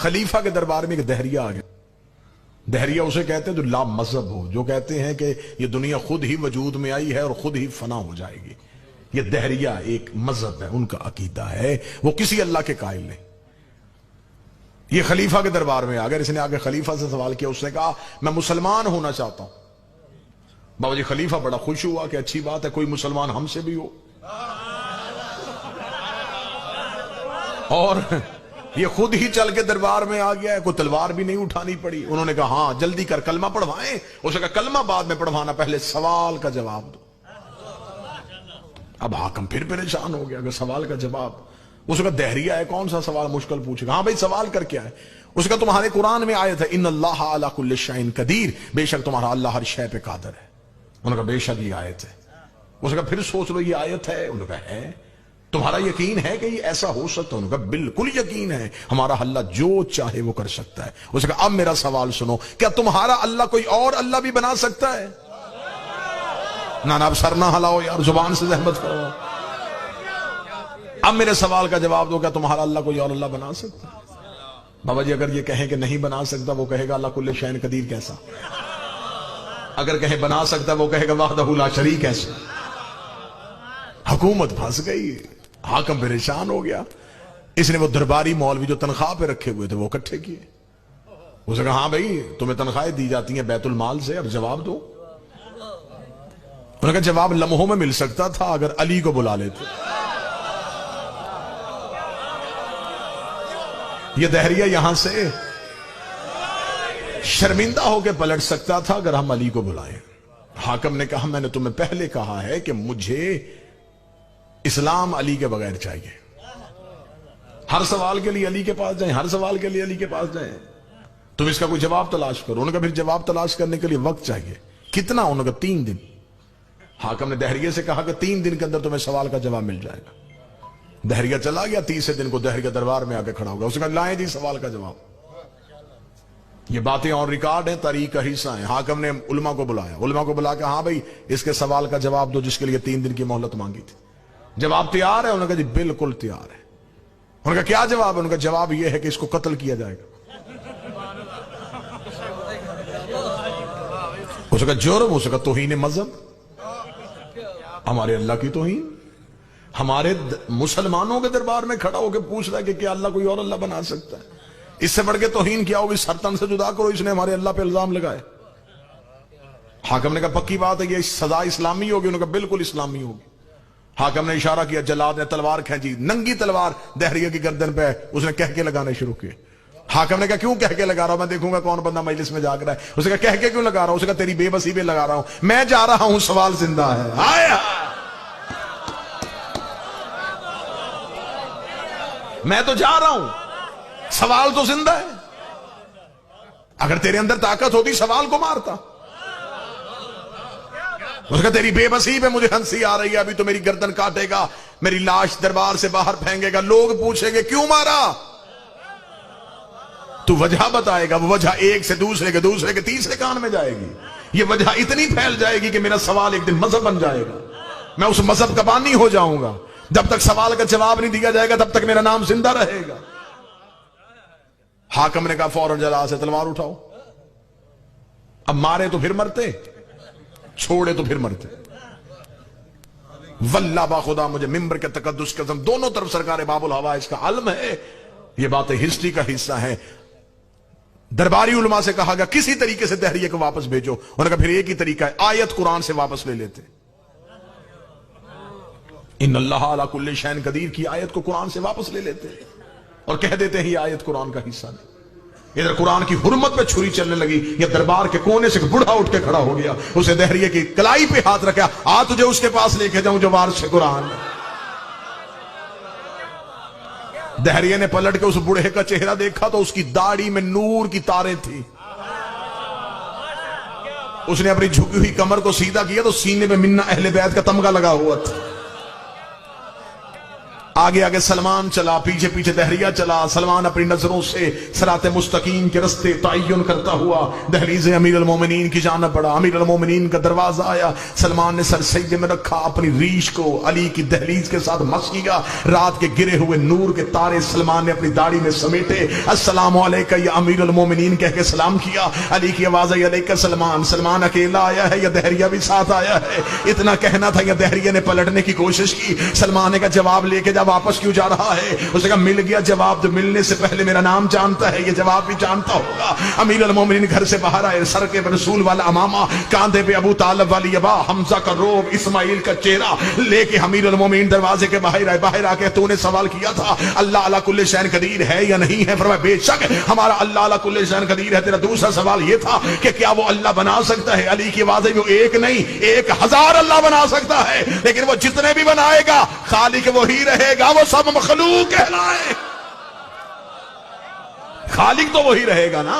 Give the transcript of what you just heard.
خلیفہ کے دربار میں ایک دہریہ آ گیا. دہریہ اسے کہتے ہیں جو لا مذہب ہو، جو کہتے ہیں کہ یہ دنیا خود ہی وجود میں آئی ہے اور خود ہی فنا ہو جائے گی. یہ دہریہ ایک مذہب ہے، ان کا عقیدہ ہے، وہ کسی اللہ کے قائل نہیں. یہ خلیفہ کے دربار میں اگر اس نے آگے خلیفہ سے سوال کیا، اس نے کہا میں مسلمان ہونا چاہتا ہوں. بابا جی خلیفہ بڑا خوش ہوا کہ اچھی بات ہے، کوئی مسلمان ہم سے بھی ہو. اور یہ خود ہی چل کے دربار میں آ گیا ہے، کوئی تلوار بھی نہیں اٹھانی پڑی. انہوں نے کہا ہاں جلدی کر کلمہ پڑھوائیں. اس نے کہا کلمہ بعد میں پڑھوانا، پہلے سوال کا جواب دو. اب حاکم پھر پریشان ہو گیا کہ سوال کا جواب. اس کا دہریہ ہے، کون سا سوال مشکل پوچھے گا؟ ہاں بھائی سوال کر کے آئے. اس کا تمہارے قرآن میں آیت ہے ان اللہ علی کل شیء قدیر، بے شک تمہارا اللہ ہر شے پہ قادر ہے. انہوں نے کہا بے شک یہ آیت ہے. اس نے کہا پھر سوچ لو یہ آیت ہے. انہوں نے کہا ہے. تمہارا یقین ہے کہ یہ ایسا ہو سکتا ہے؟ انہوں نے کہا بالکل یقین ہے، ہمارا اللہ جو چاہے وہ کر سکتا ہے. اس نے کہا اب میرا سوال سنو، کیا تمہارا اللہ کوئی اور اللہ بھی بنا سکتا ہے؟ نہ اب سر نہ ہلاؤ یار، زبان سے زحمت کرو. اب میرے سوال کا جواب دو، کیا تمہارا اللہ کوئی اور اللہ بنا سکتا ہے؟ بابا جی اگر یہ کہیں کہ نہیں بنا سکتا، وہ کہے گا اللہ کل شیء قدیر کیسا؟ اگر کہیں بنا سکتا، وہ کہے گا وحدہ لا شریک کیسا؟ حکومت پھنس گئی، حاکم پریشان ہو گیا. اس نے وہ درباری مولوی جو تنخواہ پہ رکھے ہوئے تھے وہ اکٹھے کیے. اس نے کہا ہاں بھائی تمہیں تنخواہیں دی جاتی ہیں بیت المال سے، اب جواب دو. انہوں نے کہا جواب لمحوں میں مل سکتا تھا اگر علی کو بلا لیتے. یہ دہریہ یہاں سے شرمندہ ہو کے پلٹ سکتا تھا اگر ہم علی کو بلائیں. حاکم نے کہا میں نے تمہیں پہلے کہا ہے کہ مجھے اسلام علی کے بغیر چاہیے. ہر سوال کے لیے علی کے پاس جائیں، ہر سوال کے لیے علی کے پاس جائیں. تم اس کا کوئی جواب تلاش کرو. انہوں نے کہا پھر جواب تلاش کرنے کے لیے وقت چاہیے. کتنا؟ انہوں نے کہا 3 دن. حاکم نے دہریے سے کہا کہ 3 دن کے اندر تمہیں سوال کا جواب مل جائے گا. دہریہ چلا گیا. 30 دن کو دہریہ دربار میں آ کے کھڑا ہوگا. اس نے کہا لائیں جی سوال کا جواب. یہ باتیں اور ریکارڈ ہیں، تاریخ کا حصہ ہیں. حاکم نے علماء کو بلایا. علماء کو بلا کے ہاں بھائی اس کے سوال کا جواب دو جس کے لیے 3 دن کی مہلت مانگی تھی. جواب تیار ہے؟ انہوں نے کہا جی بالکل تیار ہے. انہوں نے کہا کیا جواب ہے؟ انہوں نے کہا جواب یہ ہے کہ اس کو قتل کیا جائے گا. اس کا جرم، اس کا توہین مذہب، ہمارے اللہ کی توہین. ہمارے مسلمانوں کے دربار میں کھڑا ہو کے پوچھ رہا ہے کہ کیا اللہ کوئی اور اللہ بنا سکتا ہے؟ اس سے بڑھ کے توہین کیا ہوگی؟ سر تن سے جدا کرو. اس نے ہمارے اللہ پہ الزام لگائے. حاکم نے کہا پکی بات ہے یہ سزا اسلامی ہوگی؟ انہوں نے کہا بالکل اسلامی ہوگی. حاکم نے اشارہ کیا، جلاد نے تلوار کھینچی، ننگی تلوار دہریہ کی گردن پہ. اس نے کہہ کے لگانے شروع کیے. حاکم نے کہا کیوں کہہ کے لگا رہا ہوں؟ میں دیکھوں گا کون بندہ مجلس میں جاگ رہا ہے. اس نے کہا کہہ کے کیوں لگا رہا ہوں؟ اس نے کہا تیری بے بسی پہ لگا رہا ہوں. میں جا رہا ہوں، سوال زندہ ہے. آیا میں تو جا رہا ہوں، سوال تو زندہ ہے. اگر تیرے اندر طاقت ہوتی سوال کو مارتا. اس کا تیری بے بسی پہ مجھے ہنسی آ رہی ہے، ابھی تو میری گردن کاٹے گا، میری لاش دربار سے باہر پھینکے گا، لوگ پوچھیں گے کیوں مارا؟ تو وجہ بتائے گا. وہ وجہ ایک سے دوسرے کے تیسرے کان میں جائے گی. یہ وجہ اتنی پھیل جائے گی کہ میرا سوال ایک دن مذہب بن جائے گا. میں اس مذہب کا بانی ہو جاؤں گا. جب تک سوال کا جواب نہیں دیا جائے گا تب تک میرا نام زندہ رہے گا. حاکم نے کہا فوراً جلا سے تلوار اٹھاؤ. اب مارے تو پھر مرتے، چھوڑے تو پھر مرتے. واللہ با خدا مجھے ممبر کے تقدس قسم دونوں طرف سرکار باب الہوا اس کا علم ہے. یہ باتیں ہسٹری کا حصہ ہیں. درباری علماء سے کہا گیا کسی طریقے سے دہریے کو واپس بھیجو. انہوں نے کہا پھر ایک ہی طریقہ ہے، آیت قرآن سے واپس لے لیتے. ان اللہ علی کل شیء قدیر کی آیت کو قرآن سے واپس لے لیتے اور کہہ دیتے ہیں یہ آیت قرآن کا حصہ نہیں. ادھر قرآن کی حرمت پہ چھری چلنے لگی. یہ دربار کے کونے سے بوڑھا اٹھ کے کھڑا ہو گیا، اسے دہریے کی کلائی پہ ہاتھ رکھا. آ تجھے اس کے پاس لے کے جاؤں جو وارث قرآن. دہریے نے پلٹ کے اس بوڑھے کا چہرہ دیکھا تو اس کی داڑھی میں نور کی تاریں تھی. اس نے اپنی جھکی ہوئی کمر کو سیدھا کیا تو سینے میں منا اہل بیت کا تمغہ لگا ہوا تھا. آگے آگے سلمان چلا، پیچھے پیچھے دہریہ چلا۔ سلمان اپنی نظروں سے صراط مستقیم کے رستے تعین کرتا ہوا دہلیز امیر المومنین کی جانب بڑھا۔ امیر المومنین کا دروازہ آیا، سلمان نے سر سجدے میں رکھا، اپنی ریش کو علی کی دہلیز کے ساتھ مس کیا۔ رات کے گرے ہوئے نور کے تارے سلمان نے اپنی داڑھی میں سمیٹے۔ السلام علیکہ یا امیر المومنین کہہ کے سلام کیا۔ علی کی آواز آئی، علیکہ سلمان۔ سلمان اکیلا آیا ہے یا دہریہ بھی ساتھ آیا ہے؟ اتنا کہنا تھا یا دہریہ نے پلٹنے کی کوشش کی۔ سلمان نے کہا جواب لے کے واپس کیوں جا رہا ہے؟ اس نے کہا مل گیا جواب، جو ملنے سے پہلے میرا نام جانتا ہے، یہ جواب بھی جانتا ہوگا۔ امیر المومنین گھر سے باہر آئے، سر کے رسول والا امامہ، کاندھے پہ ابو طالب والی ابا، حمزہ کا روب، اسماعیل کا چہرہ لے کے امیر المومنین دروازے کے باہر آئے۔ باہر آ کے تو نے سوال کیا تھا اللہ علی کل شیء قدیر ہے یا نہیں ہے؟ فرمایا بے شک ہمارا اللہ علی کل شیء قدیر ہے۔ تیرا دوسرا سوال یہ تھا کہ کیا وہ اللہ بنا سکتا ہے؟ علی کی آواز ہے وہ ایک نہیں 1000 اللہ بنا سکتا ہے، لیکن وہ جتنے بھی بنائے گا خالق وہی رہے گا، وہ سب مخلوق کہلائے، خالق تو وہی رہے گا نا۔